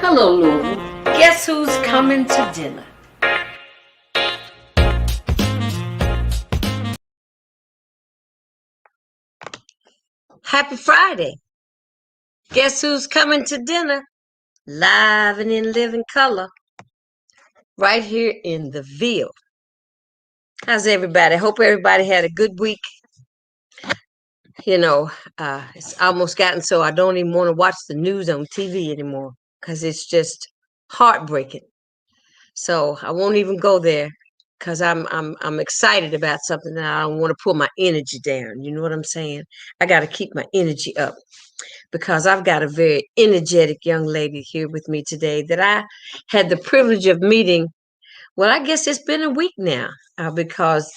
Hello, Louisville. Guess who's coming to dinner? Happy Friday. Guess who's coming to dinner? Live and in living color. Right here in the Ville. How's everybody? Hope everybody had a good week. You know, it's almost gotten so I don't even want to watch the news on TV anymore because it's just heartbreaking. So I won't even go there because I'm excited about something and I don't want to pull my energy down. You know what I'm saying? I got to keep my energy up because I've got a very energetic young lady here with me today that I had the privilege of meeting. Well, I guess it's been a week now because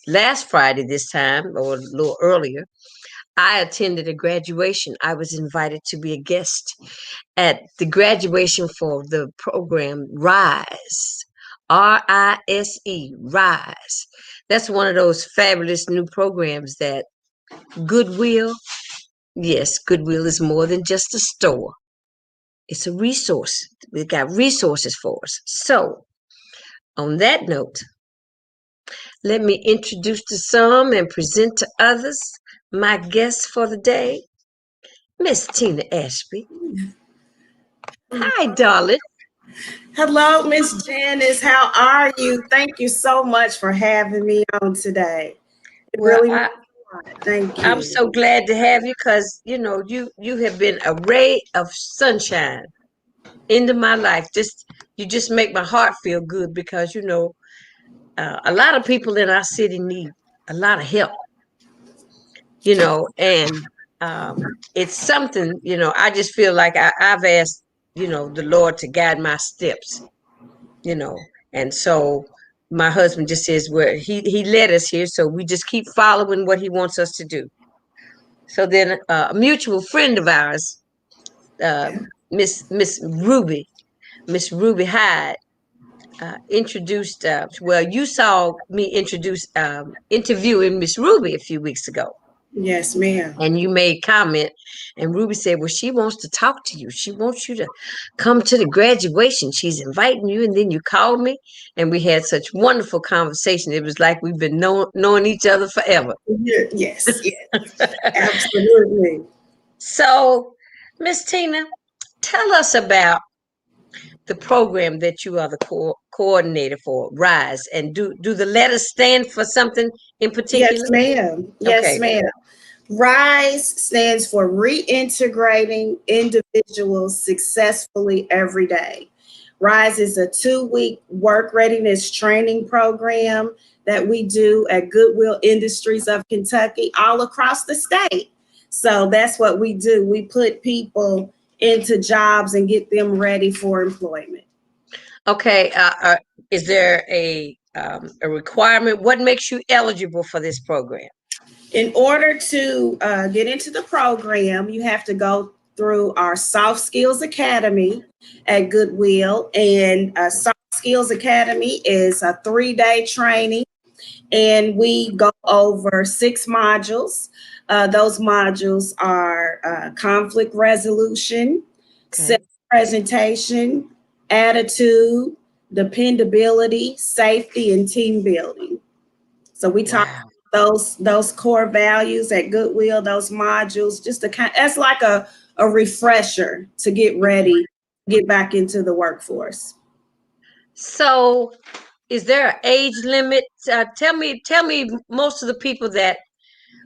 last Friday this time or a little earlier, I attended a graduation. I was invited to be a guest at the graduation for the program RISE, RISE, RISE. That's one of those fabulous new programs that Goodwill, yes, Goodwill is more than just a store. It's a resource. We've got resources for us. So, on that note, let me introduce to some and present to others my guest for the day, Miss Tina Ashby. Hi, darling. Hello, Miss Janice. How are you? Thank you so much for having me on today. It Well, really means a lot. Thank I'm you. so glad to have you because you have been a ray of sunshine into my life. You just make my heart feel good because a lot of people in our city need a lot of help. And it's something. I just feel like I've asked the Lord to guide my steps. And so my husband just says where he led us here, so we just keep following what he wants us to do. So then a mutual friend of ours, Miss Ruby Hyde, introduced. Well, you saw me interviewing Miss Ruby a few weeks ago, Yes, ma'am. and you made comment. And Ruby said, "Well, she wants to talk to you. She wants you to come to the graduation. She's inviting you." And then you called me, and we had such wonderful conversation. It was like we've been knowing each other forever. Yes, absolutely. So, Miss Tina, tell us about the program that you are the coordinator for, RISE, and do the letters stand for something in particular? Yes, ma'am. Yes, Okay. ma'am. RISE stands for Reintegrating Individuals Successfully Every Day. RISE is a 2-week work readiness training program that we do at Goodwill Industries of Kentucky all across the state. So that's what we do. We put people into jobs and get them ready for employment. Okay. Is there a requirement? What makes you eligible for this program? In order to get into the program, you have to go through our Soft Skills Academy at Goodwill. And Soft Skills Academy is a 3-day training, and we go over 6 modules. Those modules are conflict resolution, self-presentation, attitude, dependability, safety, and team building. So we talk those core values at Goodwill, those modules, just to that's like a refresher to get ready, get back into the workforce. So, is there an age limit? Tell me most of the people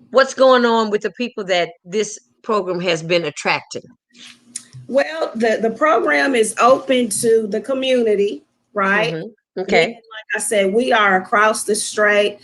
what's going on with the people that this program has been attracting? Well, the program is open to the community, right? Mm-hmm. Okay. And like I said, we are across the state,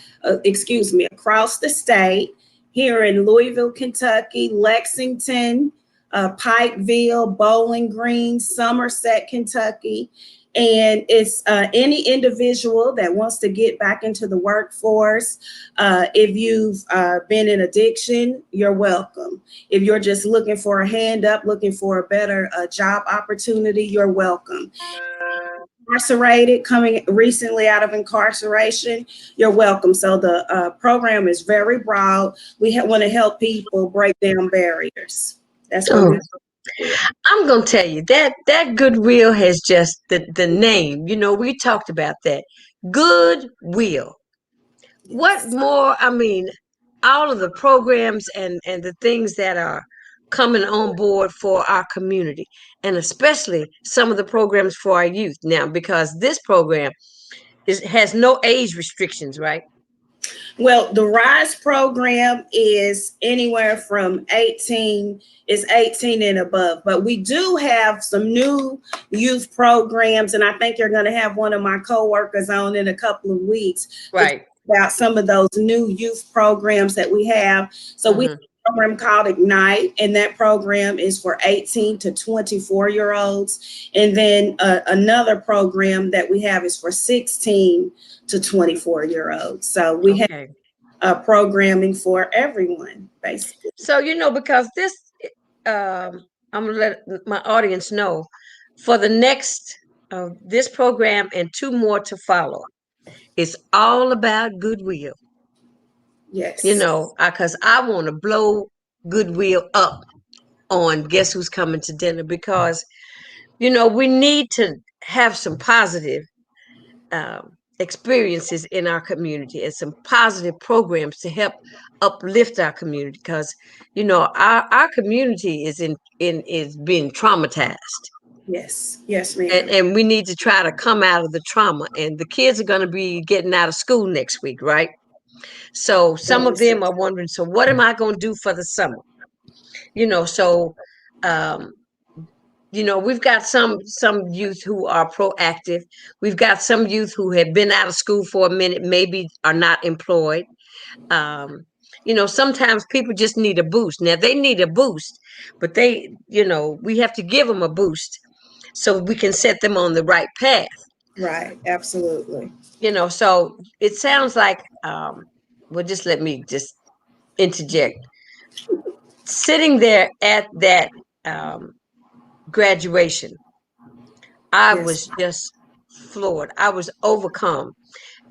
here in Louisville, Kentucky, Lexington, Pikeville, Bowling Green, Somerset, Kentucky. And it's any individual that wants to get back into the workforce. If you've been in addiction, you're welcome. If you're just looking for a hand up, looking for a better job opportunity, you're welcome. Incarcerated, coming recently out of incarceration, you're welcome. So the program is very broad. We want to help people break down barriers. That's what we do. I'm gonna tell you that Goodwill has just the name. You know, we talked about that. Goodwill. What Yes. more? I mean, all of the programs and the things that are coming on board for our community, and especially some of the programs for our youth now, because this program has no age restrictions, right? Well, the RISE program is anywhere from 18 and above, but we do have some new youth programs, and I think you're going to have one of my coworkers on in a couple of weeks to talk Right. about some of those new youth programs that we have. So we have Mm-hmm. a program called Ignite, and that program is for 18 to 24-year-olds. And then another program that we have is for 16 to 24-year-olds. So we have Okay. programming for everyone, basically. So because this, I'm gonna let my audience know for the next this program and two more to follow. It's all about goodwill. Yes, Because I want to blow goodwill up on Guess Who's Coming to Dinner, because we need to have some positive experiences in our community and some positive programs to help uplift our community, because our community is being traumatized, yes, yes, and, ma'am. and we need to try to come out of the trauma, and the kids are going to be getting out of school next week, right? So some That of is so them are wondering, so what am I going to do for the summer? So um we've got some youth who are proactive. We've got some youth who have been out of school for a minute, maybe are not employed. um Sometimes people just need a boost. Now they need a boost, but we have to give them a boost so we can set them on the right path. right. Absolutely. So it sounds like, well, just let me just interject. Sitting there at that um graduation, I Yes, was just floored. I was overcome.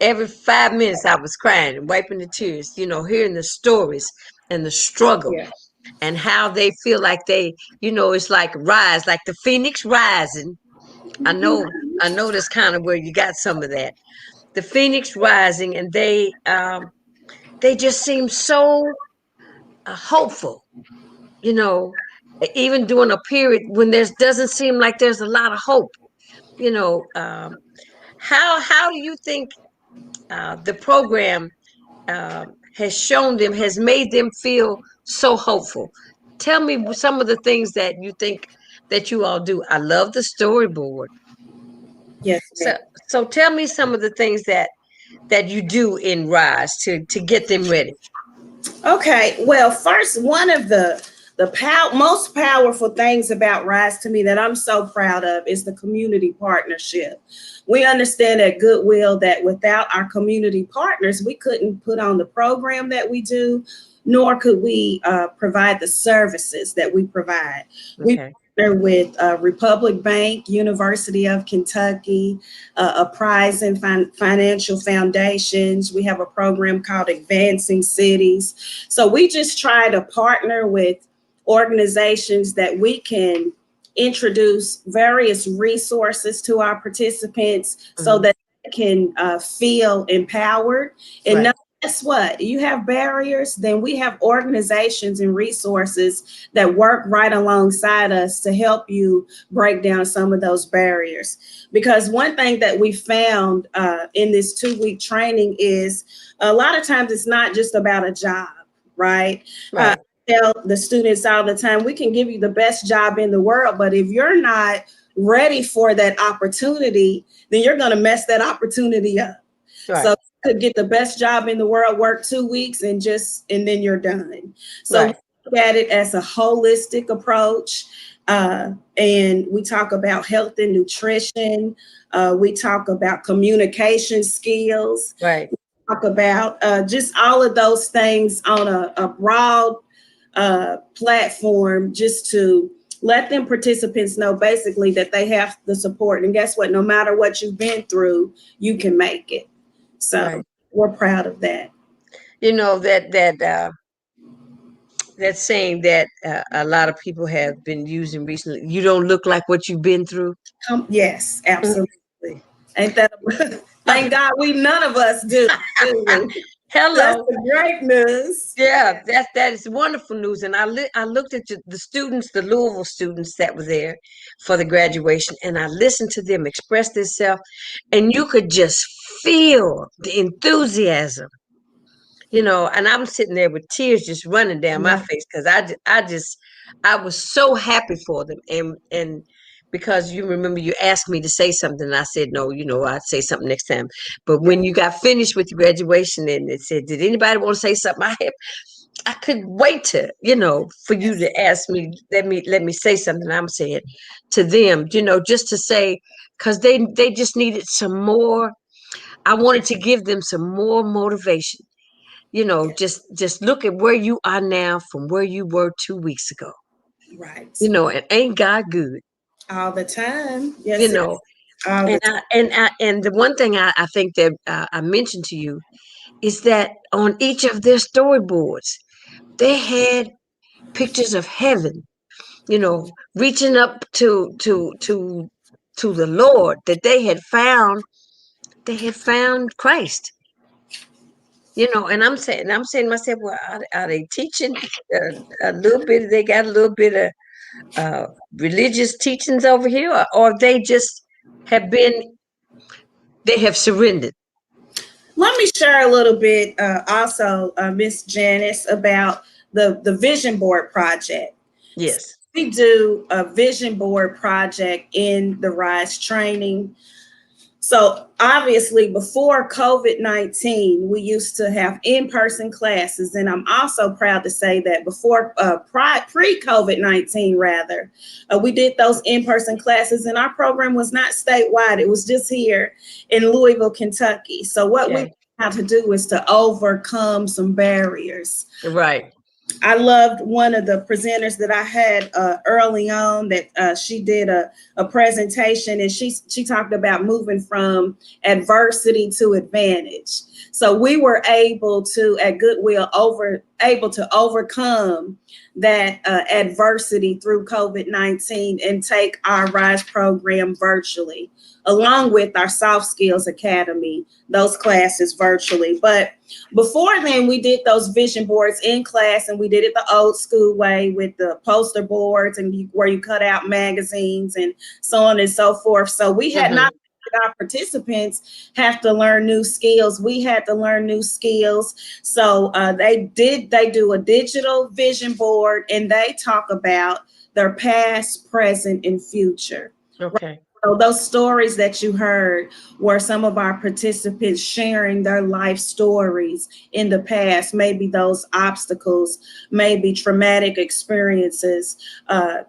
Every 5 minutes I was crying and wiping the tears, hearing the stories and the struggle, yeah. and how they feel like it's like rise, like the phoenix rising. I know, I know that's kind of where you got some of that. The phoenix rising, and they just seem so hopeful, you know, even during a period when there doesn't seem like there's a lot of hope. You know, how do you think the program has made them feel so hopeful? Tell me some of the things that you think that you all do. I love the storyboard. Yes, So ma'am. so tell me some of the things that you do in Rise to get them ready. Okay. Well, first, one of the most powerful things about Rise to me that I'm so proud of is the community partnership. We understand at Goodwill that without our community partners, we couldn't put on the program that we do, nor could we provide the services that we provide. We Okay. partner with Republic Bank, University of Kentucky, Apprise and Financial Foundations. We have a program called Advancing Cities. So we just try to partner with organizations that we can introduce various resources to our participants so Hmm. that they can feel empowered and know. Right. Guess what? You have barriers, then we have organizations and resources that work right alongside us to help you break down some of those barriers. Because one thing that we found in this 2-week training is a lot of times it's not just about a job, right? Right. Tell the students all the time, we can give you the best job in the world, but if you're not ready for that opportunity, then you're going to mess that opportunity up. So Right. you could get the best job in the world, work 2 weeks, and then you're done. So we Right. look at it as a holistic approach. And we talk about health and nutrition. We talk about communication skills. Right. Talk about just all of those things on a broad platform, just to let them participants know basically that they have the support. And guess what? No matter what you've been through, you can make it. So Right. we're proud of that. That that saying that a lot of people have been using recently. You don't look like what you've been through. Yes, absolutely. Ain't that thank God we none of us do we? That's Hello. the great news. Yeah, that is wonderful news. And I looked at the students, the Louisville students that were there for the graduation, and I listened to them express themselves, and you could just feel the enthusiasm, and I'm sitting there with tears just running down my Yeah. face because I was so happy for them, and because you remember you asked me to say something, and I said no, I'd say something next time. But when you got finished with your graduation and it said, did anybody want to say something? I couldn't wait to, for you to ask me, let me say something. I'm saying to them, just to say, because they just needed some more. I wanted to give them some more motivation. Just look at where you are now from where you were 2 weeks ago. Right. And ain't God good? All the time. You Yes, it know, is. All the time. and the one thing I think that I mentioned to you is that on each of their storyboards, they had pictures of heaven. Reaching up to the Lord, that they had found. They had found Christ. And I'm saying to myself, well, are they teaching a little bit? They got a little bit of religious teachings over here, or they just have been, they have surrendered. Let me share a little bit also, Miss Janice, about the vision board project. Yes. We do a vision board project in the RISE training. So obviously before COVID-19, we used to have in-person classes. And I'm also proud to say that before pre-COVID-19 rather, we did those in-person classes, and our program was not statewide. It was just here in Louisville, Kentucky. So what we Okay. had to do is to overcome some barriers. Right. I loved one of the presenters that I had early on, that she did a presentation, and she talked about moving from adversity to advantage. So we were able to, at Goodwill, able to overcome that adversity through COVID-19 and take our RISE program virtually, along with our Soft Skills Academy, those classes virtually. But before then, we did those vision boards in class, and we did it the old school way with the poster boards and where you cut out magazines and so on and so forth. So we had not our participants have to learn new skills. We had to learn new skills. So they do a digital vision board, and they talk about their past, present, and future. Okay. So those stories that you heard were some of our participants sharing their life stories in the past, maybe those obstacles, maybe traumatic experiences,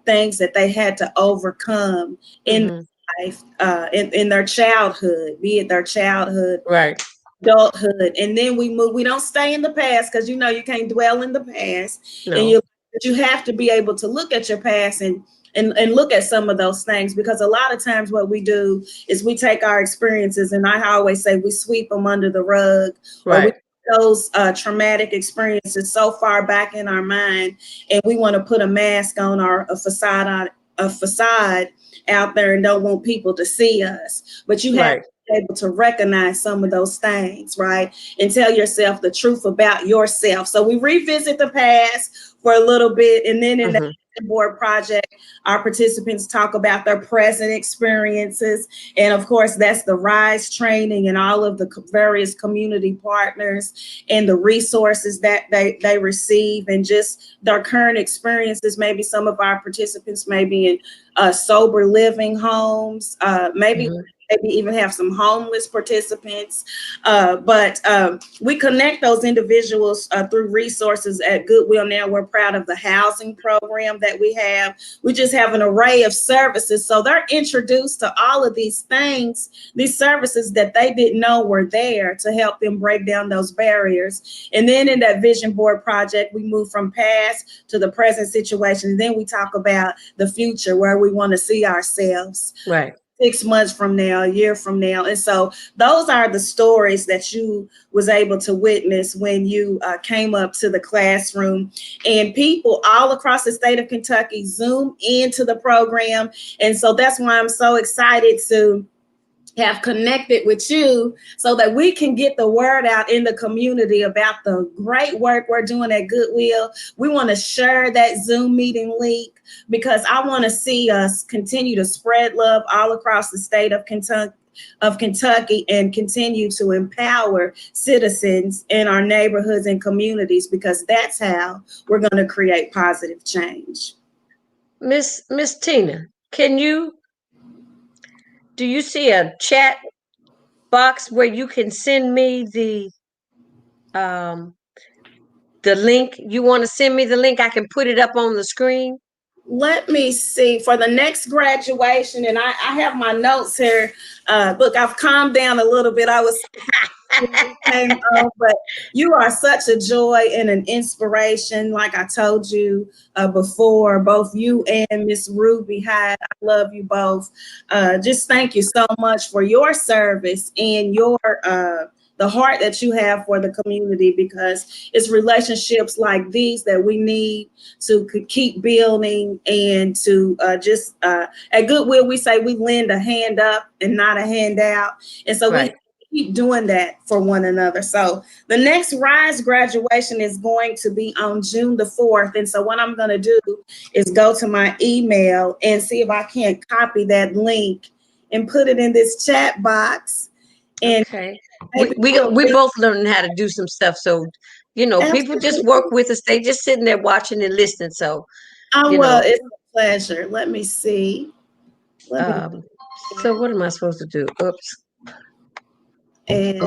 things that they had to overcome in life, in their childhood, be it their childhood, Right. adulthood. And then we don't stay in the past, because you can't dwell in the past. And No. you have to be able to look at your past and look at some of those things, because a lot of times what we do is we take our experiences, and I always say we sweep them under the rug, or we Right. put those traumatic experiences so far back in our mind, and we want to put a mask on, or a facade out there, and don't want people to see us. But you have Right. to be able to recognize some of those things, right? And tell yourself the truth about yourself. So we revisit the past for a little bit, and then in the board project, our participants talk about their present experiences. And of course, that's the RISE training and all of the various community partners and the resources that they receive, and just their current experiences. Maybe some of our participants may be in sober living homes, maybe even have some homeless participants. But we connect those individuals through resources at Goodwill. Now we're proud of the housing program that we have. We just have an array of services. So they're introduced to all of these things, these services that they didn't know were there, to help them break down those barriers. And then in that vision board project, we move from past to the present situation. And then we talk about the future, where we want to see ourselves. Right. 6 months from now, a year from now. And so those are the stories that you was able to witness when you came up to the classroom. And people all across the state of Kentucky Zoom into the program. And so that's why I'm so excited to have connected with you so that we can get the word out in the community about the great work we're doing at Goodwill. We want to share that Zoom meeting link because I want to see us continue to spread love all across the state of Kentucky and continue to empower citizens in our neighborhoods and communities, because that's how we're going to create positive change. Miss Tina, do you see a chat box where you can send me the link? You want to send me the link? I can put it up on the screen. Let me see for the next graduation, and I have my notes here. Look, I've calmed down a little bit. I was but you are such a joy and an inspiration. Like I told you before, both you and Miss Ruby Hyde, I love you both. Just thank you so much for your service and your the heart that you have for the community, because it's relationships like these that we need to keep building and to at Goodwill, we say we lend a hand up and not a handout. And so we keep doing that for one another. So the next RISE graduation is going to be on June the 4th. And so what I'm going to do is go to my email and see if I can't copy that link and put it in this chat box. And we both learning how to do some stuff. So, people just work with us. They just sitting there watching and listening. So, it's a pleasure. Let me see. So what am I supposed to do? Oops. And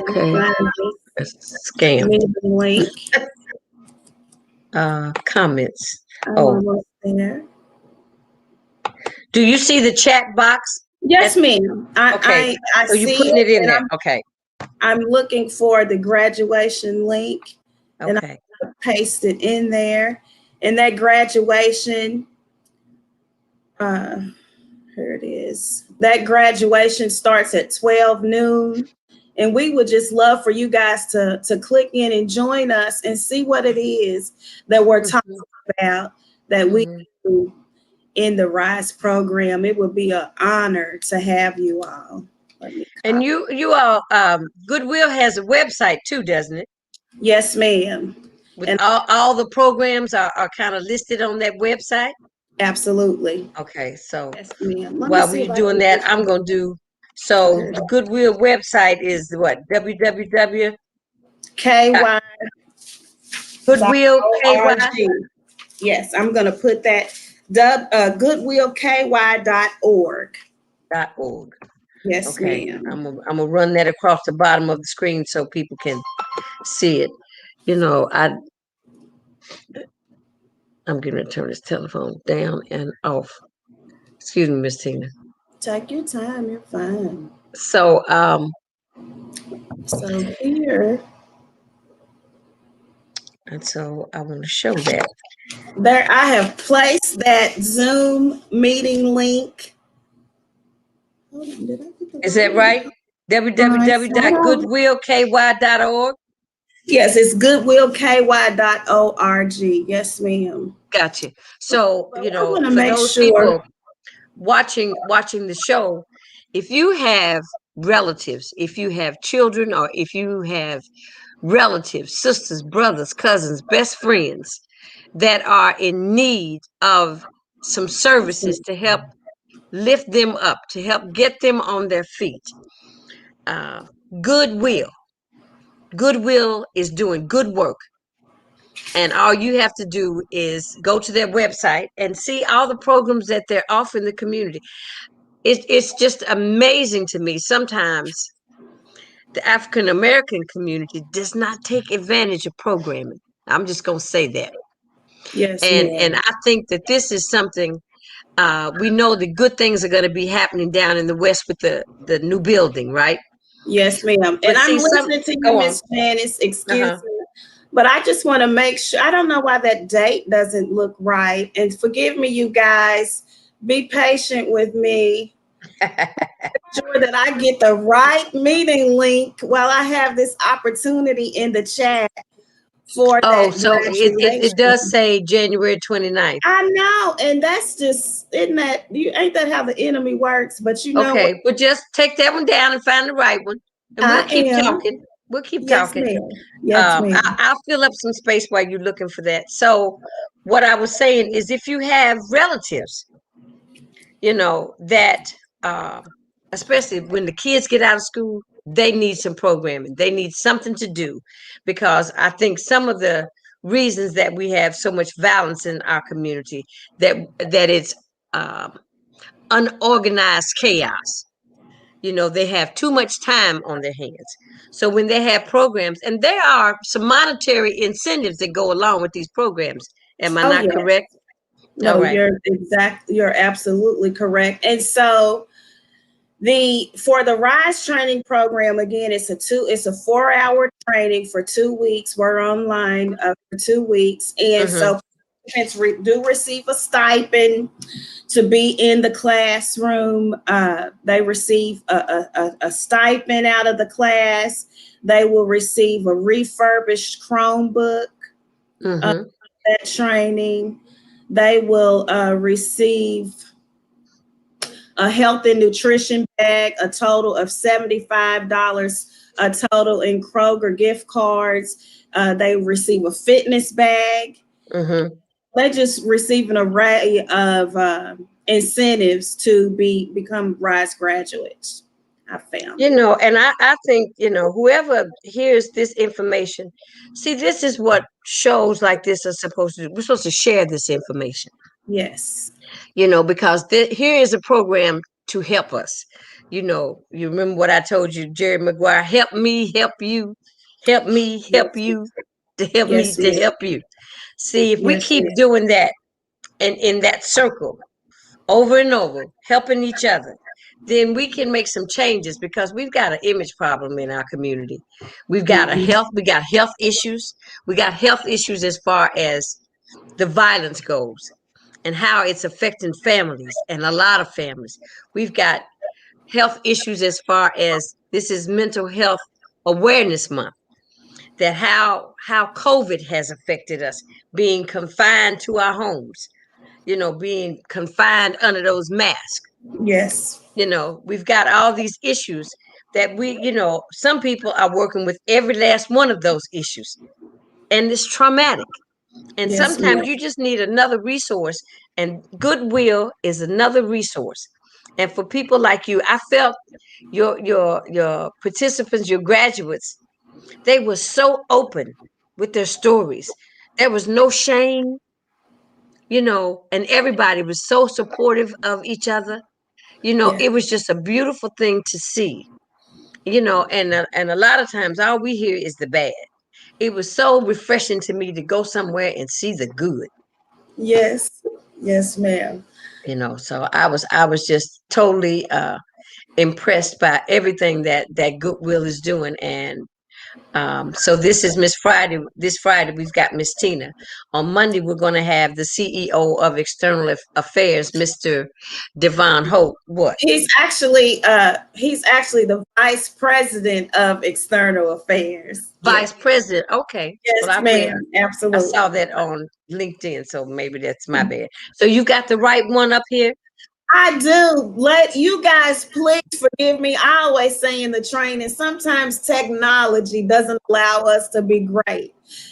scam. Link. Comments. There. Do you see the chat box? Yes, ma'am. I so you're putting it in there. I'm looking for the graduation link. And I paste it in there. And that graduation, here it is. That graduation starts at 12 noon. And we would just love for you guys to click in and join us and see what it is that we're talking about that we do in the RISE program. It would be an honor to have you all. And you all, Goodwill has a website too, doesn't it? Yes, ma'am. With all the programs are kind of listed on that website? Absolutely. Okay, so yes, ma'am. While we're doing that, I'm going to do, the Goodwill website is what? www. Goodwill KY. Yes, I'm going to put that goodwillky.org. .org. Yes, ma'am. I'm gonna run that across the bottom of the screen so people can see it. I'm going to turn this telephone down and off. Excuse me, Miss Tina. Take your time. You're fine. So here. And so I want to show that. There, I have placed that Zoom meeting link. Is that right? www.goodwillky.org. Yes, it's goodwillky.org. Yes, ma'am. Gotcha. So, for those people watching the show, if you have relatives, if you have children, or if you have relatives, sisters, brothers, cousins, best friends that are in need of some services to help lift them up, to help get them on their feet, Goodwill is doing good work. And all you have to do is go to their website and see all the programs that they're offering the community. It's just amazing to me. Sometimes the African American community does not take advantage of programming. I'm just going to say that. Yes. And I think that this is something, we know the good things are going to be happening down in the West with the new building, right? Yes, ma'am. And I'm listening to you, Miss Janice. Excuse me. But I just want to make sure, I don't know why that date doesn't look right. And forgive me, you guys. Be patient with me. sure that I get the right meeting link while I have this opportunity in the chat for Oh, that so it does graduation. say January 29th. I know, and that's just isn't that you ain't that how the enemy works? But you know what? Okay, well, just take that one down and find the right one, and we'll I keep am. talking. We'll keep Yes, talking. ma'am. Yes, ma'am. I'll fill up some space while you're looking for that. So, what I was saying is, if you have relatives, that uh, especially when the kids get out of school, they need some programming. They need something to do, because I think some of the reasons that we have so much violence in our community, that it's um, unorganized chaos. They have too much time on their hands. So when they have programs, and there are some monetary incentives that go along with these programs. Am I Oh not yes. correct? All No, right. you're absolutely correct. And so for the Rise training program, again, it's a 4-hour training for 2 weeks. We're online for 2 weeks. And Mm-hmm. so parents do receive a stipend to be in the classroom. They receive a stipend out of the class. They will receive a refurbished Chromebook, Mm-hmm. that training. They will receive a health and nutrition bag, a total of $75, a total in Kroger gift cards. They receive a fitness bag. Mm-hmm. They just receive an array of incentives to become Rise graduates. I found it. And I think, whoever hears this information, see, this is what shows like this are supposed to do. We're supposed to share this information, Yes. because here is a program to help us. You remember what I told you, Jerry Maguire, help me, help you, help me, help Yes. you, to help me, Yes. to Yes. help you. See, if we Yes. keep doing that, and in that circle, over and over, helping each other, then we can make some changes, because we've got an image problem in our community. We got health issues. We got health issues as far as the violence goes, and how it's affecting families, and a lot of families. We've got health issues as far as this is Mental Health Awareness Month, that how COVID has affected us, being confined to our homes, being confined under those masks. Yes. We've got all these issues that some people are working with every last one of those issues, and it's traumatic. And Yes, sometimes ma'am. you just need another resource, and Goodwill is another resource. And for people like you, I felt your participants, your graduates, they were so open with their stories. There was no shame, and everybody was so supportive of each other. Yes. It was just a beautiful thing to see. And a lot of times all we hear is the bad. It was so refreshing to me to go somewhere and see the good. Yes. Yes, ma'am. So I was just totally impressed by everything that Goodwill is doing. And so this is Miss Friday. This Friday we've got Miss Tina. On Monday we're going to have the CEO of External Affairs, Mr. Devon Hope. What? He's actually the vice president of external affairs. Yes. Vice President. Okay. Well, Yes, ma'am. I saw Absolutely. that on LinkedIn, so maybe that's my bad. So you got the right one up here? I do. Let you guys please forgive me. I always say in the training, sometimes technology doesn't allow us to be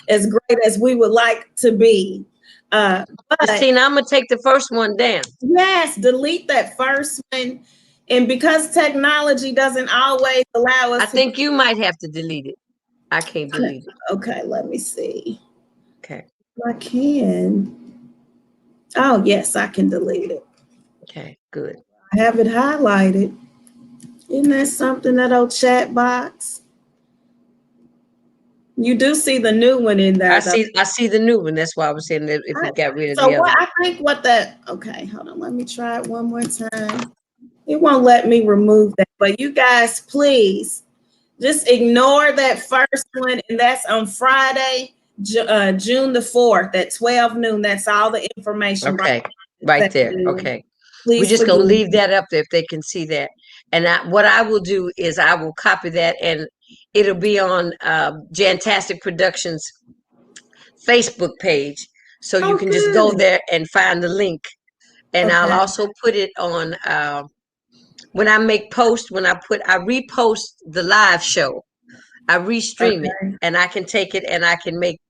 as great as we would like to be. Miss But Tina, I'm gonna take the first one down. yes, delete that first one. And because technology doesn't always allow I us to, think you might have to delete it. I can't delete it. okay, let me see. Okay. I can. Oh, yes, I can delete it. Okay. Good. I have it highlighted. Isn't that something, that old chat box? You do see the new one in I there, though. see. I see the new one. That's why I was saying that if I, it got rid of so the other what one. I think what that okay, hold on, let me try it one more time. It won't let me remove that, but you guys please just ignore that first one, and that's on Friday, June the 4th at 12 noon. That's all the information right Okay. Right there. there. Okay. We're Please just forgive gonna leave me. that up there if they can see that. And what I will do is I will copy that, and it'll be on Jantastic Productions Facebook page. So you Oh, can just go good. there and find the link. And I'll Okay. also put it on when I make posts, I repost the live show, I restream it, Okay. and I can take it and I can make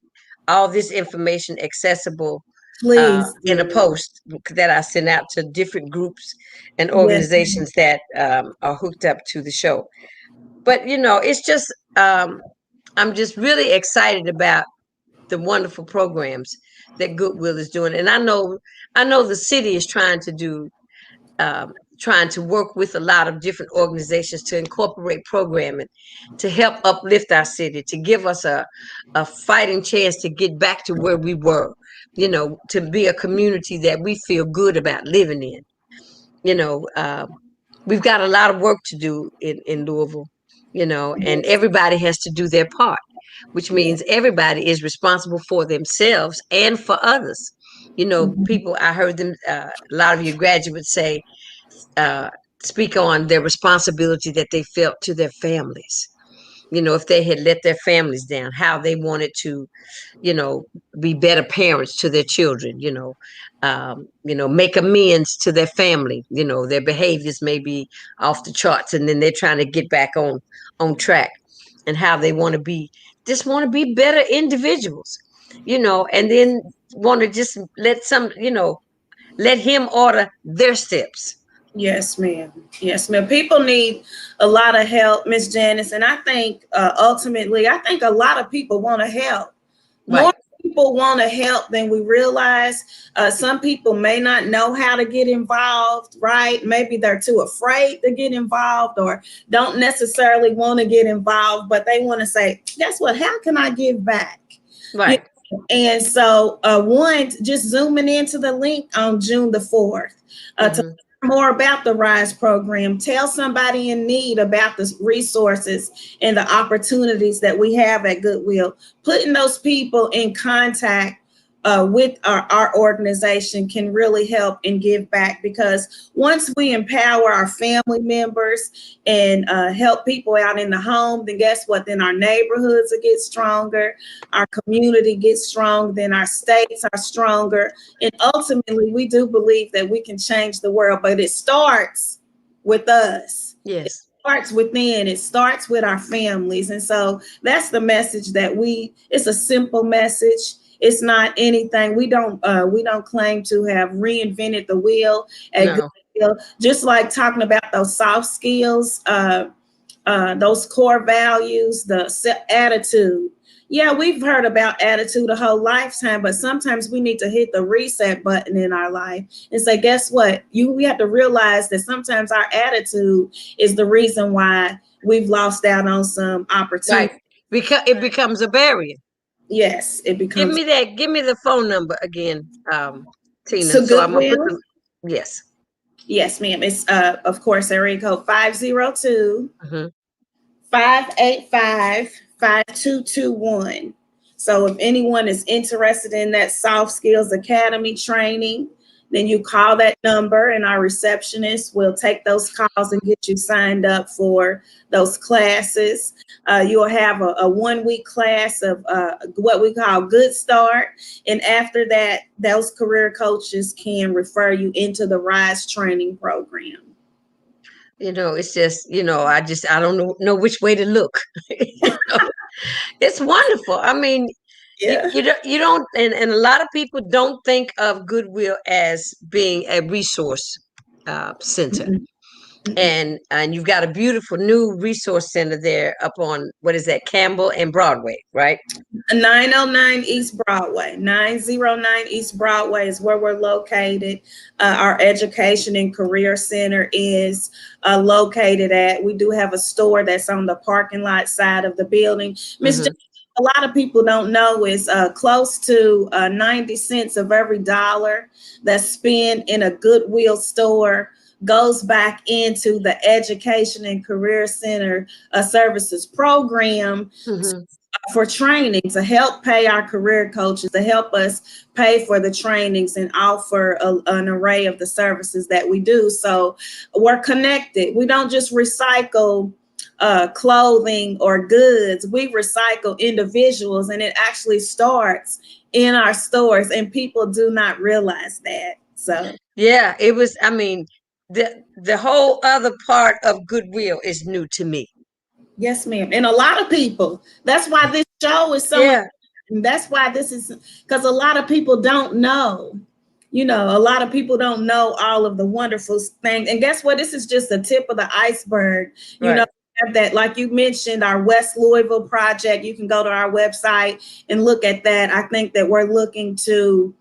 all this information accessible Please in a do. post that I send out to different groups and Yes, ma'am. organizations that are hooked up to the show. But it's just I'm just really excited about the wonderful programs that Goodwill is doing, and I know the city is trying to work with a lot of different organizations to incorporate programming to help uplift our city, to give us a fighting chance to get back to where we were, to be a community that we feel good about living in. You know, we've got a lot of work to do in Louisville, and Yes. everybody has to do their part, which Yes. means everybody is responsible for themselves and for others. Mhm. People, I heard them, a lot of your graduates say, uh, speak on their responsibility that they felt to their families. If they had let their families down, how they wanted to, you know, be better parents to their children, make amends to their family. Their behaviors may be off the charts, and then they're trying to get back on track, and how they want to be better individuals, and then want to just let him order their steps. Yes, ma'am. Yes, ma'am. People need a lot of help, Miss Janice, and I think ultimately, I think a lot of people want to help. More Right. people want to help than we realize. Some people may not know how to get involved, right? Maybe they're too afraid to get involved or don't necessarily want to get involved, but they want to say, guess what? How can I give back? You Right. And so, one, just zooming into the link on June the 4th to Hmm. learn more about the RISE program. Tell somebody in need about the resources and the opportunities that we have at Goodwill. Putting those people in contact with our organization can really help and give back, because once we empower our family members and help people out in the home, then guess what? Then our neighborhoods will get stronger, our community gets strong, then our states are stronger. And ultimately, we do believe that we can change the world, but it starts with us. It Yes. starts within, it starts with our families. And so that's the message that it's a simple message. It's not anything. We don't claim to have reinvented the wheel at No. Goodwill. Just like talking about those soft skills, those core values, the attitude. Yeah, we've heard about attitude a whole lifetime, but sometimes we need to hit the reset button in our life and say, guess what? We have to realize that sometimes our attitude is the reason why we've lost out on some opportunity. Right. Because it becomes a barrier. Yes, it Give becomes me that. Give me the phone number again, Tina. so So I'm gonna put Goodwill. the yes. Yes, ma'am. It's of course area code 502 Hmm. 585 5221. So if anyone is interested in that Soft Skills Academy training, then you call that number and our receptionist will take those calls and get you signed up for those classes. You'll have a 1 week class of what we call Good Start. And after that, those career coaches can refer you into the RISE training program. It's just, I don't know which way to look. It's wonderful. I mean, Yeah. you don't, and a lot of people don't think of Goodwill as being a resource center. Mm-mm, mm-mm. And you've got a beautiful new resource center there up on, what is that, Campbell and Broadway, right? 909 East Broadway. 909 East Broadway is where we're located. Our education and career center is located at. We do have a store that's on the parking lot side of the building. Miss, Hmm. a lot of people don't know is close to 90 cents of every dollar that's spent in a Goodwill store goes back into the education and career center services program Hmm. for training, to help pay our career coaches, to help us pay for the trainings and offer an array of the services that we do. So we're connected. We don't just recycle clothing or goods. We recycle individuals, and it actually starts in our stores, and people do not realize that. So yeah, it was, I mean, the whole other part of Goodwill is new to me. yes, ma'am. And a lot of people, that's why this show is so Yeah. important. That's why this is, because a lot of people don't know. You know, a lot of people don't know all of the wonderful things. And guess what? This is just the tip of the iceberg. You know, Right. that, like you mentioned, our West Louisville project, you can go to our website and look at that. I think that we're looking to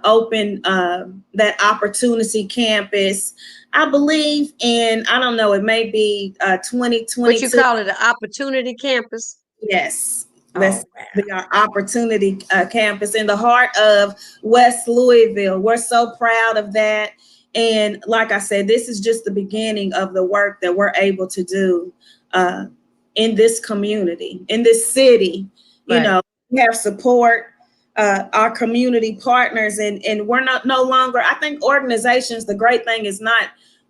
open that opportunity campus, I believe, in, I don't know, it may be What you 2022. call it, an opportunity campus? Yes, Oh, let's wow. be our opportunity campus in the heart of West Louisville. We're so proud of that. And like I said, this is just the beginning of the work that we're able to do in this community, in this city. You Right. know, we have support, our community partners, and we're not no longer, I think organizations, the great thing is not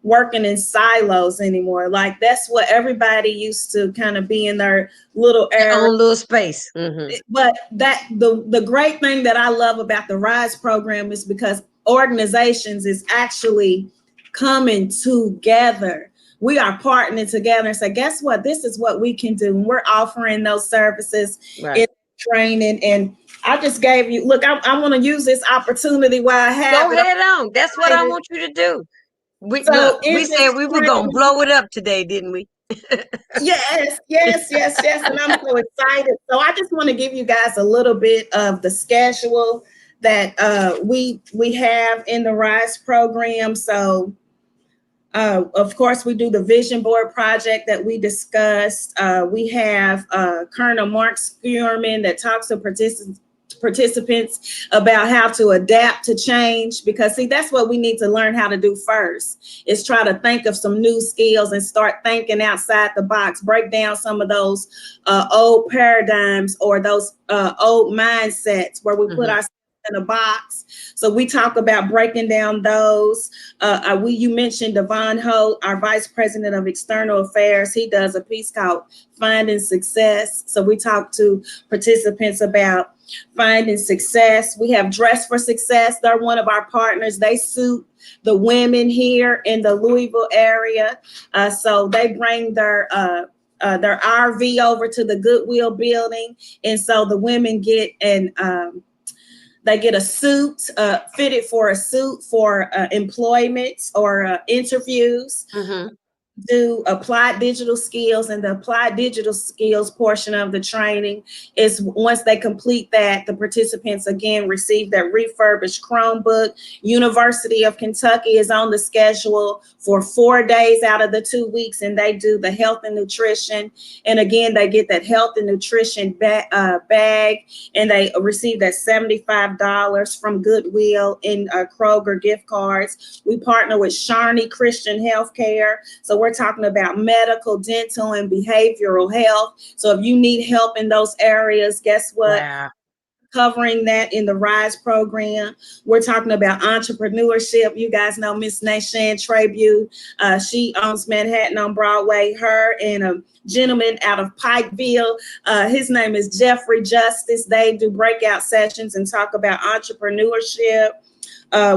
working in silos anymore. Like that's what everybody used to kind of be in their little Your area. own little space. Mm-hmm. But that the great thing that I love about the RISE program is because organizations is actually coming together. We are partnering together and say, guess what? This is what we can do. And we're offering those services Right. in training. And I just gave you, look, I want to use this opportunity while I have Go it. head on. That's what I want you to do. We look, So we in said this we were gonna training, blow it up today, didn't we? yes, yes, yes, yes. And I'm so excited. So I just want to give you guys a little bit of the schedule that we have in the RISE program. So of course, we do the vision board project that we discussed. We have Colonel Mark Spearman that talks to participants about how to adapt to change, because see, that's what we need to learn how to do first, is try to think of some new skills and start thinking outside the box, break down some of those old paradigms or those old mindsets where we put ourselves in a box. So we talk about breaking down those. You mentioned Devon Holt, our Vice President of External Affairs. He does a piece called Finding Success. So we talk to participants about finding success. We have Dress for Success. They're one of our partners. They suit the women here in the Louisville area. So they bring their RV over to the Goodwill building. And so the women get they get a suit, fitted for a suit for employment or interviews. Mm-hmm. Do applied digital skills, and the applied digital skills portion of the training is once they complete that, the participants again receive that refurbished Chromebook. University of Kentucky is on the schedule for 4 days out of the 2 weeks, and they do the health and nutrition. And again, they get that health and nutrition bag, and they receive that $75 from Goodwill in Kroger gift cards. We partner with Sharney Christian Healthcare. So we're talking about medical, dental, and behavioral health. So if you need help in those areas, guess what? Wow. Covering that in the RISE program. We're talking about entrepreneurship. You guys know Miss Nashan Trabue. She owns Manhattan on Broadway. Her and a gentleman out of Pikeville. His name is Jeffrey Justice. They do breakout sessions and talk about entrepreneurship.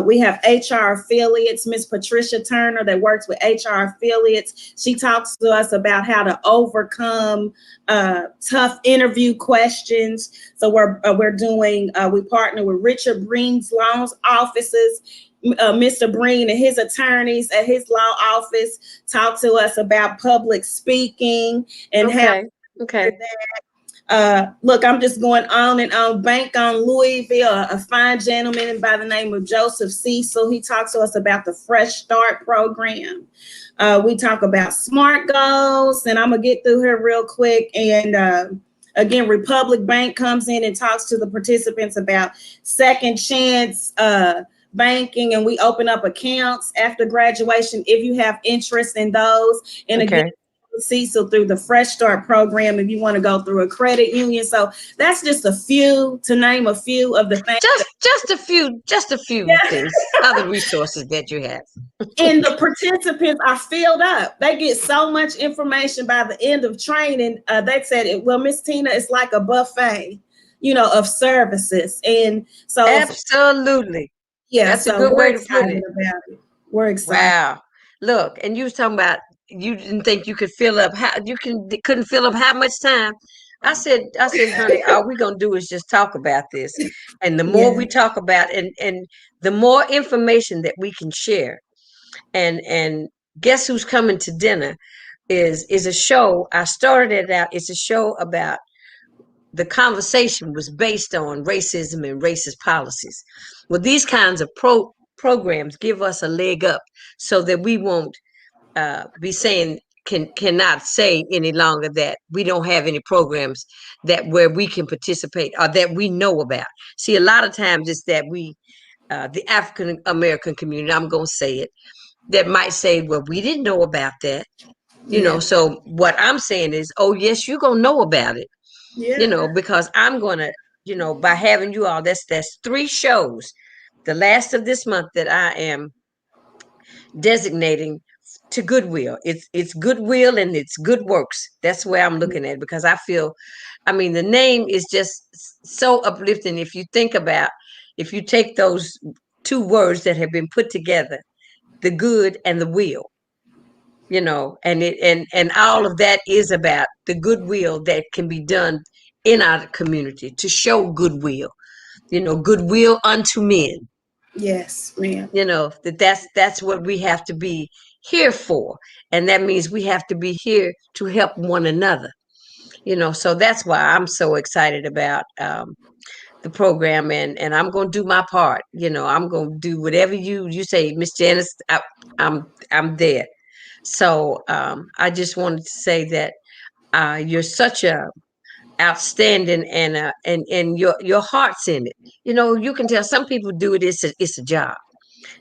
We have HR affiliates, Miss Patricia Turner, that works with HR affiliates. She talks to us about how to overcome tough interview questions. So we're doing, we partner with Richard Breen's law offices. Mr. Breen and his attorneys at his law office talk to us about public speaking and how Okay. look, I'm just going on and on. Bank on Louisville, a fine gentleman by the name of Joseph Cecil. He talks to us about the Fresh Start program. We talk about SMART goals, and I'm going to get through here real quick. And again, Republic Bank comes in and talks to the participants about second chance banking, and we open up accounts after graduation if you have interest in those. And again, CECL through the Fresh Start program if you want to go through a credit union. So that's just a few, to name a few of the things. Just a few Yeah. things, other resources that you have. And the participants are filled up. They get so much information by the end of training. They said, well, Miss Tina, it's like a buffet, of services. And so, Absolutely. yeah, That's a so good we're way to put excited it. about it. We're excited. Wow. Look, and you was talking about you didn't think you could fill up how couldn't fill up how much time. I said, honey, all we're gonna do is just talk about this. And the more Yeah. we talk about and the more information that we can share. And guess who's coming to dinner is a show. I started it out. It's a show about the conversation was based on racism and racist policies. Well, these kinds of programs give us a leg up so that we won't be saying cannot say any longer that we don't have any programs that where we can participate or that we know about. See, a lot of times it's that we the African American community, I'm going to say it, that might say, well, we didn't know about that. Yeah. So what I'm saying is, oh yes, you're going to know about it, Yeah. because I'm going to, by having you all, that's 3 shows, the last of this month that I am designating to Goodwill. It's Goodwill and it's Good Works. That's where I'm looking at, because I feel, I mean, the name is just so uplifting. If you take those 2 words that have been put together, the good and the will, and all of that is about the goodwill that can be done in our community to show goodwill, goodwill unto men. Yes, ma'am. That's what we have to be here for, and that means we have to be here to help one another. So that's why I'm so excited about the program, and I'm going to do my part. I'm going to do whatever you say, Miss Janice. I'm there. So I just wanted to say that you're such a outstanding, and your heart's in it. You can tell some people do it. It's a job.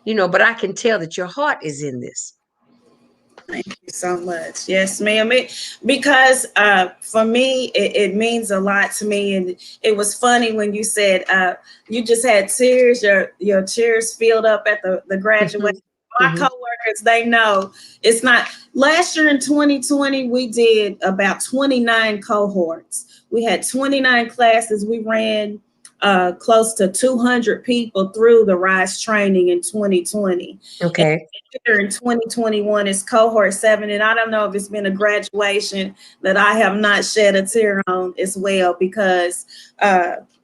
But I can tell that your heart is in this. Thank you so much. Yes, ma'am. Because for me, it means a lot to me. And it was funny when you said you just had tears, your tears filled up at the graduation. My coworkers, they know it's not. Last year in 2020, we did about 29 cohorts. We had 29 classes. We ran close to 200 people through the RISE training in 2020. Okay. Here in 2021 is cohort 7, and I don't know if it's been a graduation that I have not shed a tear on as well, because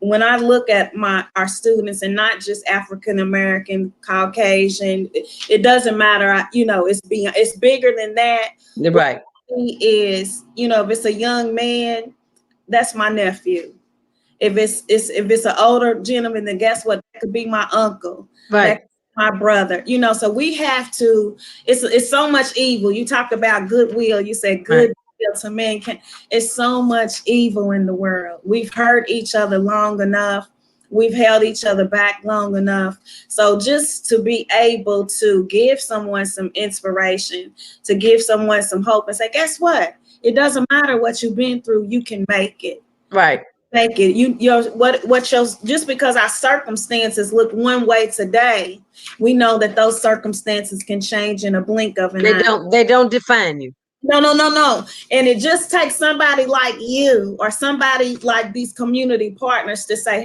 when I look at our students, and not just African American, Caucasian, it doesn't matter. It's bigger than that. Right. Is if it's a young man, that's my nephew. If it's an older gentleman, then guess what? That could be my uncle. Right. My brother. So we have to. It's so much evil. You talk about goodwill. You said goodwill to mankind. It's so much evil in the world. We've hurt each other long enough. We've held each other back long enough. So just to be able to give someone some inspiration, to give someone some hope, and say, guess what? It doesn't matter what you've been through. You can make it. Right. Make it. Just because our circumstances look one way today, we know that those circumstances can change in a blink of an eye. They don't define you. No. And it just takes somebody like you or somebody like these community partners to say,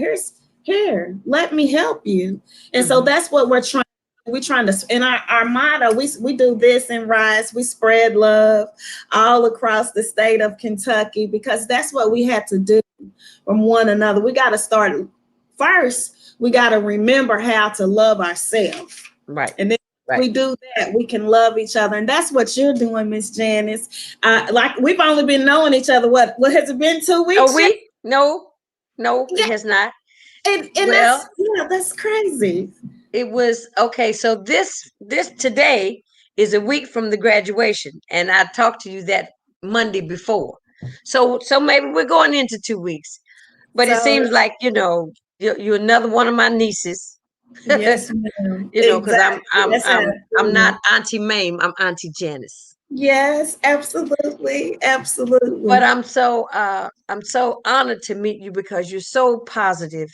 here, let me help you. And so that's what we're trying. We're trying to, in our motto, we do this in RISE. We spread love all across the state of Kentucky, because that's what we had to do from one another. We got to start first. We got to remember how to love ourselves. Right. And then we do that, we can love each other. And that's what you're doing, Miss Janice. Like, we've only been knowing each other. What has it been, 2 weeks? A week? No, it has not. And that's crazy. It was okay. So this today is a week from the graduation, and I talked to you that Monday before. So maybe we're going into 2 weeks, but it seems like you're another one of my nieces. Yes, ma'am. Because Exactly. That's how I I'm not feel. Auntie Mame, I'm Auntie Janice. Yes, absolutely. But Absolutely. I'm so honored to meet you because you're so positive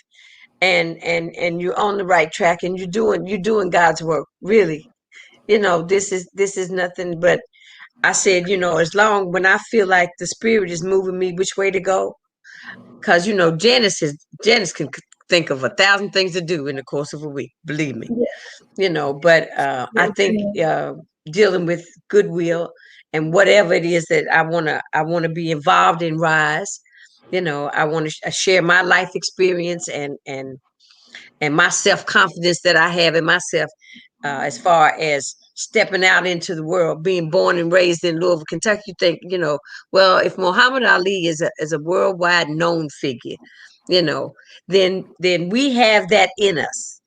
and you're on the right track and you're doing God's work, really. This is nothing but I said, as long when I feel like the spirit is moving me which way to go, because Janice can think of 1,000 things to do in the course of a week, believe me. But I Yes, think ma'am. dealing with Goodwill and whatever it is that I want to be involved in Rise. I want to share my life experience and my self confidence that I have in myself, as far as stepping out into the world, being born and raised in Louisville, Kentucky. You think, well, if Muhammad Ali is a worldwide known figure, you know, then we have that in us.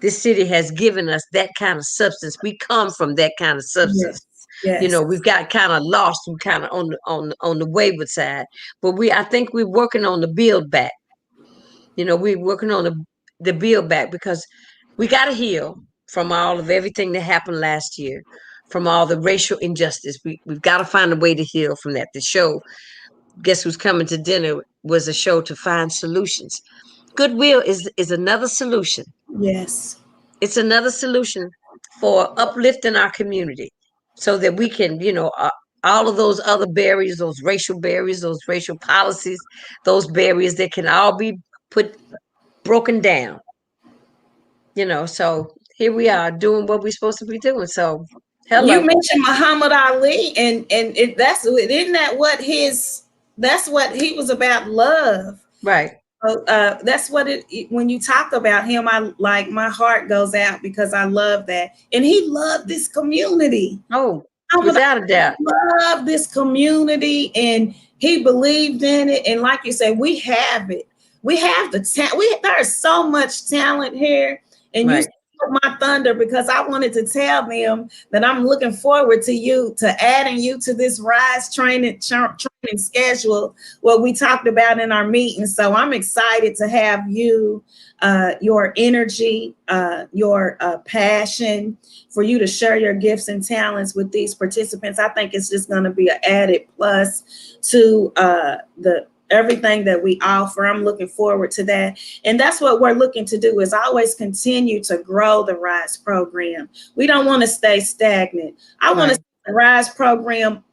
This city has given us that kind of substance. We come from that kind of substance. Yes. Yes. We've got kind of lost and kind of on the wayward side, but I think we're working on the build back. We're working on the build back because we got to heal from all of everything that happened last year, from all the racial injustice. We've got to find a way to heal from that. The show, Guess Who's Coming to Dinner, was a show to find solutions. Goodwill is another solution. Yes. It's another solution for uplifting our community so that we can, all of those other barriers, those racial policies, those barriers that can all be put broken down. So here we are doing what we're supposed to be doing. So You hello. mentioned Muhammad Ali, and isn't that what that's what he was about, love. Right. That's what when you talk about him, I like my heart goes out because I love that, and he loved this community. Oh, Muhammad without a doubt. loved this community, and he believed in it. And like you say, we have it. We have the talent. There's so much talent here, and you Right. stole my thunder because I wanted to tell them that I'm looking forward to adding you to this Rise training schedule, what we talked about in our meeting. So I'm excited to have you, your energy, your passion, for you to share your gifts and talents with these participants. I think it's just going to be an added plus to the everything that we offer. I'm looking forward to that. And that's what we're looking to do, is always continue to grow the Rise program. We don't want to stay stagnant. I want to see the Rise program,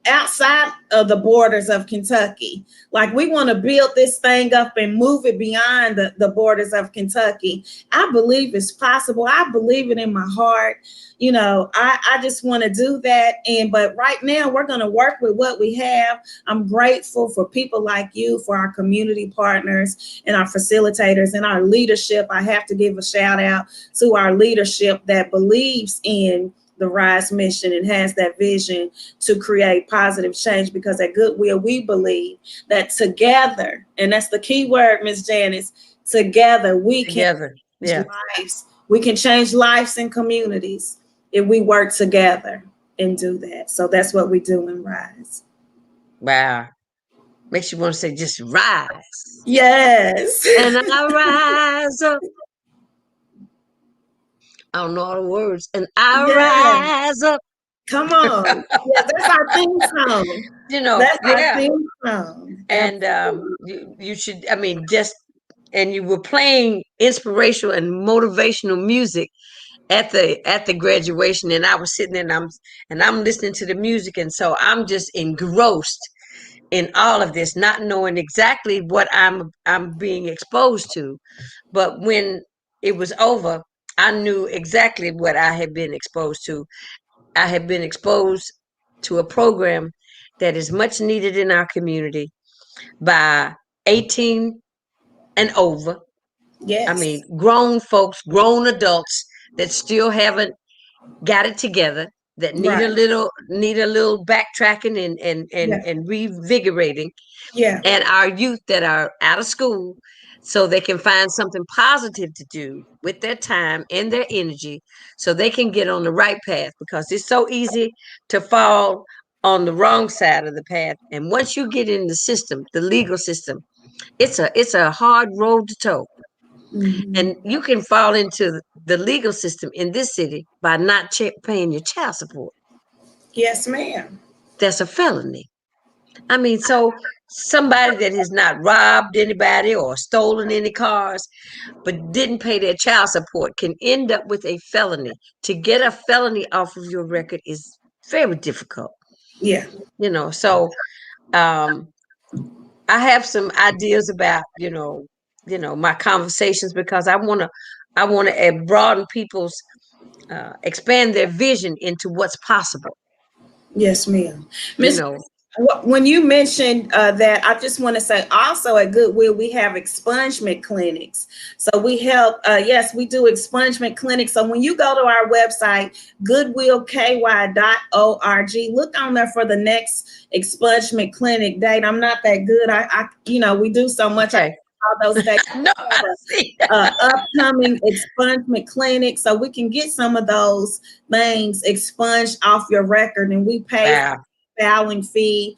outside of the borders of Kentucky. Like, we want to build this thing up and move it beyond the borders of Kentucky. I believe it's possible. I believe it in my heart. I just want to do that. But right now we're going to work with what we have. I'm grateful for people like you, for our community partners and our facilitators and our leadership. I have to give a shout out to our leadership that believes in the Rise mission and has that vision to create positive change, because at Goodwill, we believe that together, and that's the key word, Ms. Janice, together we can change lives. We can change lives and communities if we work together and do that. So that's what we do in Rise. Wow. Makes you want to say just rise. Yes. And I rise up. I don't know all the words. And I Yes. rise up. Come on. Yeah, that's our theme song. That's our Yeah. theme song. And you should, I mean, and you were playing inspirational and motivational music at the graduation, and I was sitting there and I'm listening to the music, and so I'm just engrossed in all of this, not knowing exactly what I'm being exposed to. But when it was over, I knew exactly what I had been exposed to. I had been exposed to a program that is much needed in our community by 18 and over. I Yes. mean, grown folks, grown adults that still haven't got it together, that Right. need a little backtracking Yeah. and revigorating, Yeah. and our youth that are out of school so they can find something positive to do with their time and their energy so they can get on the right path, because it's so easy to fall on the wrong side of the path. And once you get in the system, the legal system, it's a hard road to toe. And you can fall into the legal system in this city by not paying your child support. Yes, ma'am. That's a felony. I mean, so somebody that has not robbed anybody or stolen any cars, but didn't pay their child support can end up with a felony. To get a felony off of your record is very difficult. Yeah. So I have some ideas about, my conversations, because I want to broaden people's, expand their vision into what's possible. Yes, ma'am. You Miss, know, when you mentioned that, I just want to say also at Goodwill, we have expungement clinics. So we help, yes, we do expungement clinics. So when you go to our website, goodwillky.org, look on there for the next expungement clinic date. I'm not that good. We do so much. okay. All those days. No, I see. Upcoming expungement clinic, so we can get some of those things expunged off your record, and we pay filing fee.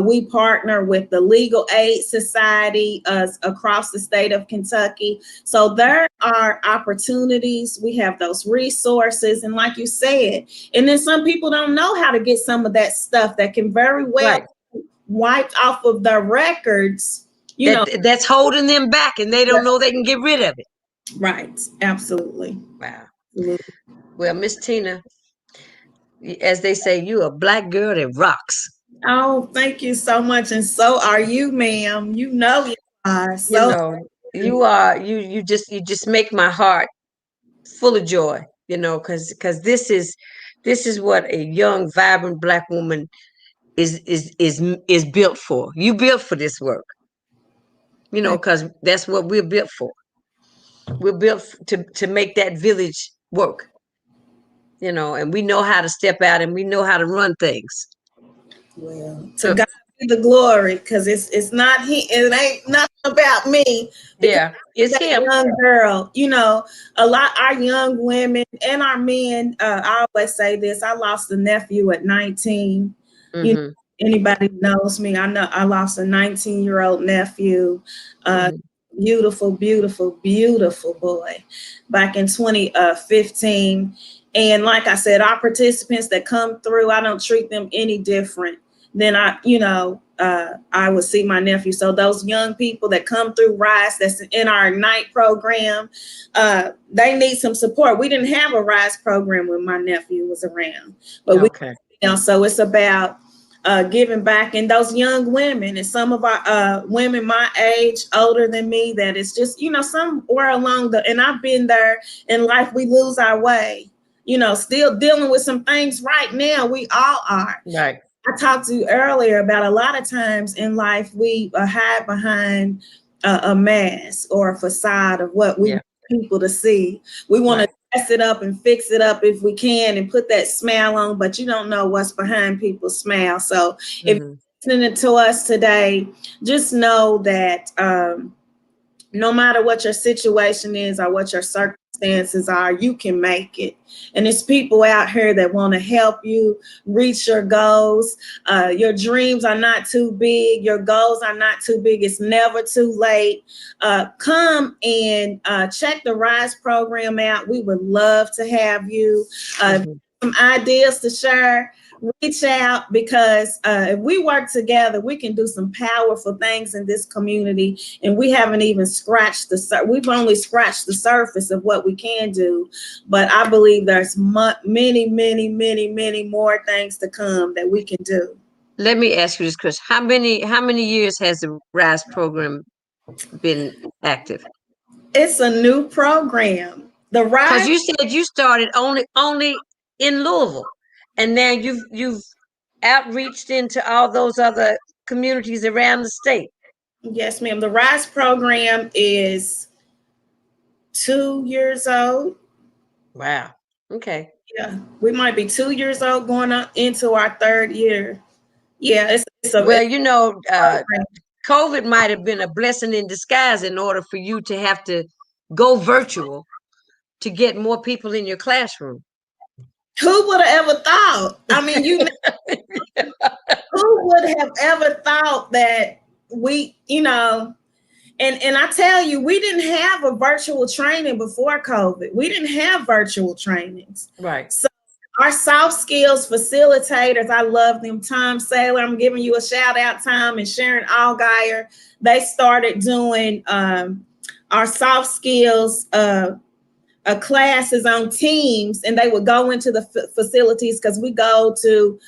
We partner with the Legal Aid Society across the state of Kentucky. So there are opportunities. We have those resources. And like you said, and then some people don't know how to get some of that stuff that can very well wipe off of their records. That's holding them back, and they don't know they can get rid of it. Right. Absolutely. Wow. Absolutely. Well, Miss Tina, as they say, you a Black girl that rocks. Oh, thank you so much. And so are you, ma'am. You are. So you are. You just make my heart full of joy. Because this is what a young, vibrant Black woman is built for. You built for this work. Because that's what we're built for. We're built to make that village work. And we know how to step out, and we know how to run things. Well, to God be the glory, because it's not it ain't nothing about me. Yeah, it's him. Young girl, our young women and our men. I always say this: I lost a nephew at 19. Anybody knows me, I know I lost a 19-year-old nephew. Beautiful, beautiful, beautiful boy back in 2015. And like I said, our participants that come through, I don't treat them any different than I would see my nephew. So those young people that come through RISE, that's in our Ignite program, they need some support. We didn't have a RISE program when my nephew was around, but so it's about giving back. And those young women, and some of our women my age, older than me, that is just, somewhere along and I've been there in life, we lose our way, still dealing with some things right now. We all are. Right. I talked to you earlier about a lot of times in life, we hide behind a mask or a facade of what we want people to see. We want to dress it up and fix it up if we can and put that smile on, but you don't know what's behind people's smile. So if you're listening to us today, just know that no matter what your situation is or what your circumstances are, you can make it. And there's people out here that want to help you reach your goals. Your dreams are not too big. Your goals are not too big. It's never too late. Come and check the RISE program out. We would love to have you. Some ideas to share. Reach out, because if we work together, we can do some powerful things in this community. And we haven't even scratched we've only scratched the surface of what we can do. But I believe there's many, many, many, many more things to come that we can do. Let me ask you this, Chris. How many years has the RISE program been active? It's a new program. The RISE, because you said you started only in Louisville, and now you've outreached into all those other communities around the state. Yes, ma'am. The RISE program is 2 years old. Wow. Okay. Yeah, we might be 2 years old going on into our third year. Yeah, COVID might have been a blessing in disguise in order for you to have to go virtual to get more people in your classroom. Who would have ever thought? I mean, who would have ever thought that we, And I tell you, we didn't have a virtual training before COVID. We didn't have virtual trainings. Right. So our soft skills facilitators, I love them. Tom Saylor, I'm giving you a shout out, Tom, and Sharon Allgaier. They started doing our soft skills classes on Teams, and they would go into the facilities because we go to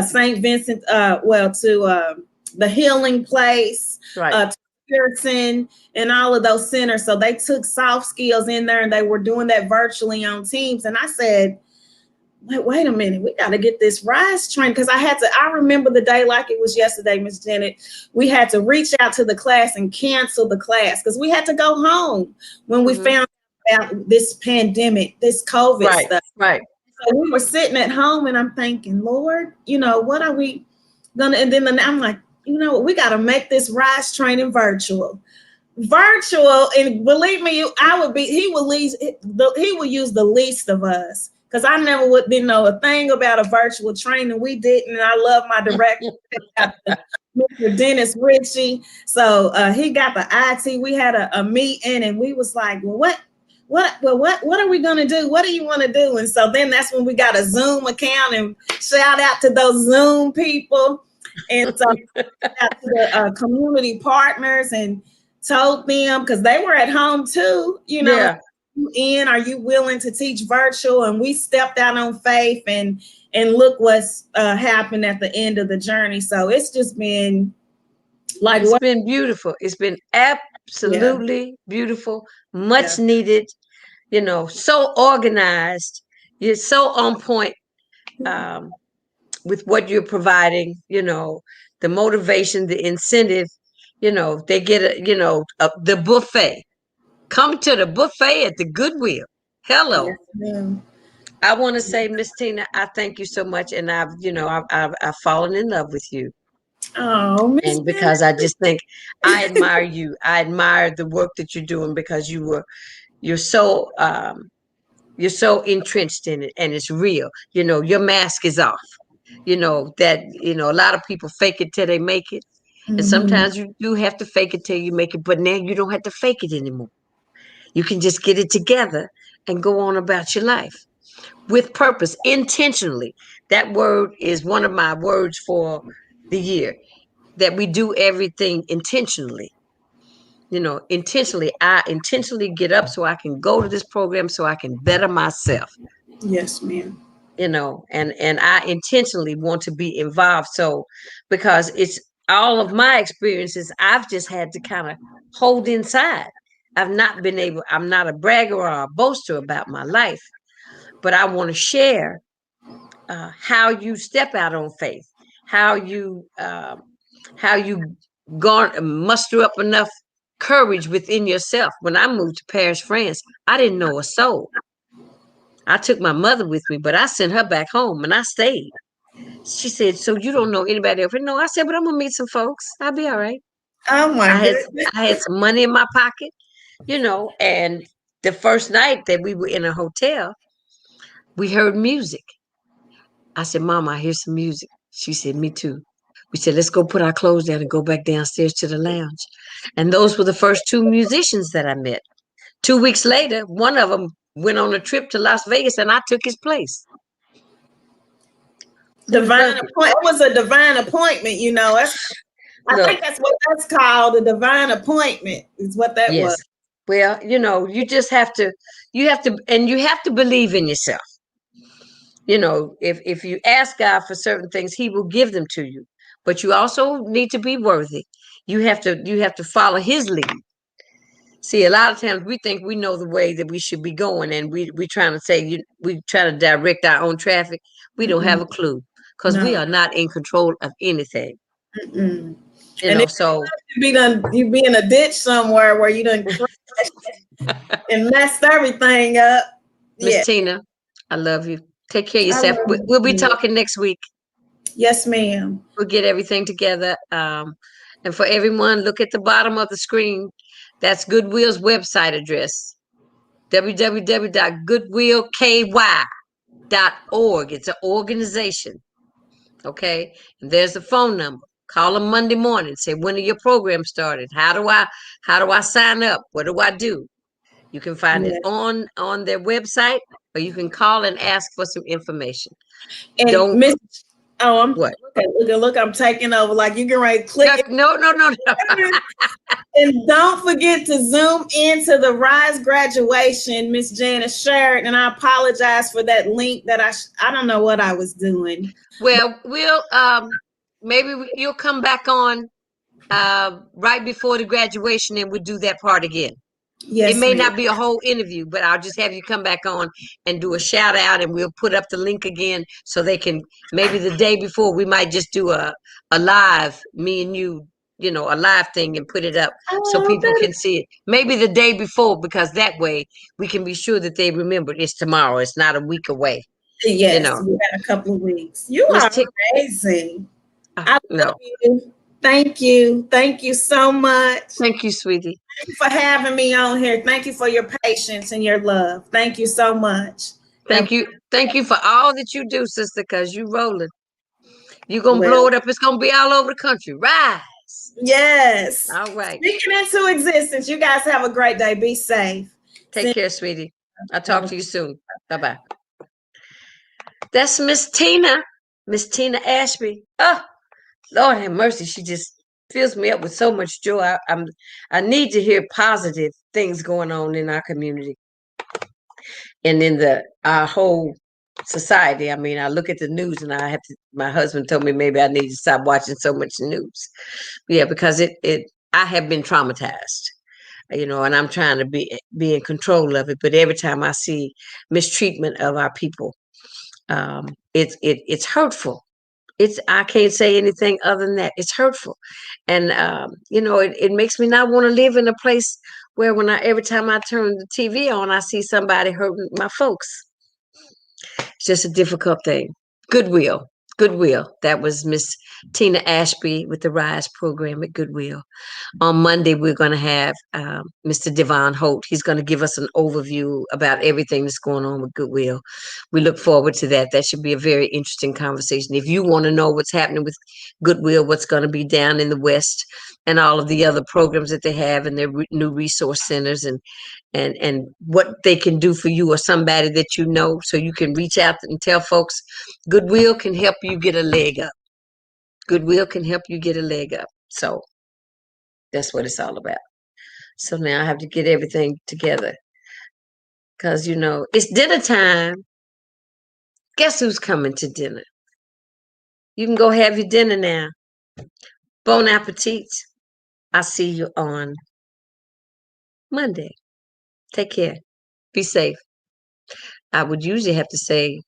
St. Vincent, to the Healing Place, Right. to Pearson, and all of those centers. So they took soft skills in there, and they were doing that virtually on Teams. And I said, wait a minute, we got to get this RISE trained, because I remember the day like it was yesterday, Ms. Janet. We had to reach out to the class and cancel the class because we had to go home when we found about this pandemic, this COVID stuff. Right. So we were sitting at home, and I'm thinking, Lord, what are we gonna? And then I'm like, we got to make this RISE training virtual. And believe me, he would use the least of us, because I never didn't know a thing about a virtual training. We didn't. And I love my director, Mr. Dennis Ritchie. So he got the IT. We had a meeting, and we was like, well, what are we going to do? What do you want to do? And so then that's when we got a Zoom account, and shout out to those Zoom people. And so out to the community partners, and told them, because they were at home too, Yeah. are you willing to teach virtual? And we stepped out on faith, and look what's happened at the end of the journey. So it's just been like, it's been beautiful. It's been absolutely beautiful, much needed, so organized. You're so on point with what you're providing, the motivation, the incentive, they get the buffet. Come to the buffet at the Goodwill. Hello. Yes, I want to say, Miss Tina, I thank you so much, and I've fallen in love with you. Oh, Miss And because I just think I admire you. I admire the work that you're doing, because you're so entrenched in it, and it's real. Your mask is off. That a lot of people fake it till they make it. And sometimes you do have to fake it till you make it, but now you don't have to fake it anymore. You can just get it together and go on about your life with purpose, intentionally. That word is one of my words for the year, that we do everything intentionally. Intentionally. I intentionally get up so I can go to this program, so I can better myself. Yes, ma'am. And I intentionally want to be involved. So, because it's all of my experiences, I've just had to kind of hold inside. I'm not a bragger or a boaster about my life, but I want to share how you step out on faith, how you muster up enough courage within yourself. When I moved to Paris, France, I didn't know a soul. I took my mother with me, but I sent her back home, and I stayed. She said, "So you don't know anybody else?" No, I said, "But I'm gonna meet some folks. I'll be all right." Oh my goodness. I had some money in my pocket, and the first night that we were in a hotel, we heard music. I said, "Mama, I hear some music." She said, "Me too." We said, "Let's go put our clothes down and go back downstairs to the lounge." And those were the first two musicians that I met. 2 weeks later, one of them went on a trip to Las Vegas, and I took his place. Divine appointment. It was a divine appointment, I think that's what that's called, a divine appointment is what that was. Well, you just have to believe in yourself. If you ask God for certain things, he will give them to you. But you also need to be worthy. You have to follow his lead. See, a lot of times we think we know the way that we should be going, and we trying to say we try to direct our own traffic. We don't have a clue, because we are not in control of anything. So you be in a ditch somewhere where you done crashed and messed everything up. Miss Tina, I love you. Take care of yourself. We'll be talking next week. Yes, ma'am. We'll get everything together. And for everyone, look at the bottom of the screen. That's Goodwill's website address, www.goodwillky.org. It's an organization. Okay. And there's the phone number, Call them Monday morning. Say, when are your program started? How do I sign up? What do I do? You can find it Yeah. on their website, or you can call and ask for some information. And Don't Miss, oh, what? look, I'm taking over. Like you can right click it. No. And don't forget to zoom into the Rise graduation, Miss Janice shared. And I apologize for that link that I don't know what I was doing. Well, we'll maybe you'll come back on right before the graduation, and we'll do that part again. It Yes, may ma'am. not be a whole interview, but I'll just have you come back on and do a shout out, and we'll put up the link again so they can, maybe the day before we might just do a live, me and you, a live thing, and put it up so Oh, people can see it. Maybe the day before, because that way we can be sure that they remember it's tomorrow. It's not a week away. yes, we got a couple of weeks. You Miss are Tick. amazing. I love No, you. Thank you. Thank you so much. thank you, sweetie. Thank you for having me on here. Thank you for your patience and your love. Thank you so much. Thank you for all that you do, sister, because you rolling. You're gonna blow Well, it up. It's gonna be all over the country. Rise. yes. All right. Speaking into existence. You guys have a great day. Be safe. Take care, sweetie. I'll talk to you soon. Bye-bye. That's Miss Tina Ashby. Oh, Lord have mercy. She just fills me up with so much joy. I need to hear positive things going on in our community and in our whole society. I mean, I look at the news and my husband told me maybe I need to stop watching so much news. Yeah, because I have been traumatized. And I'm trying to be in control of it. But every time I see mistreatment of our people, it's hurtful. I can't say anything other than that. It's hurtful, and it makes me not want to live in a place where every time I turn the TV on, I see somebody hurting my folks. It's just a difficult thing. Goodwill. That was Miss Tina Ashby with the Rise program at Goodwill. On Monday, we're going to have Mr. Devon Holt. He's going to give us an overview about everything that's going on with Goodwill. We look forward to that. That should be a very interesting conversation. If you want to know what's happening with Goodwill, what's going to be down in the West, and all of the other programs that they have and their new resource centers, and what they can do for you or somebody that you know, so you can reach out and tell folks, Goodwill can help you get a leg up. Goodwill can help you get a leg up. So that's what it's all about. So now I have to get everything together because, it's dinner time. Guess who's coming to dinner? You can go have your dinner now. Bon appetit. I'll see you on Monday. Take care. Be safe. I would usually have to say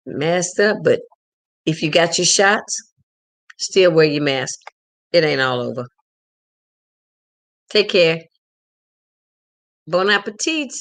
masked up, but if you got your shots, still wear your mask. It ain't all over. Take care. Bon appetit.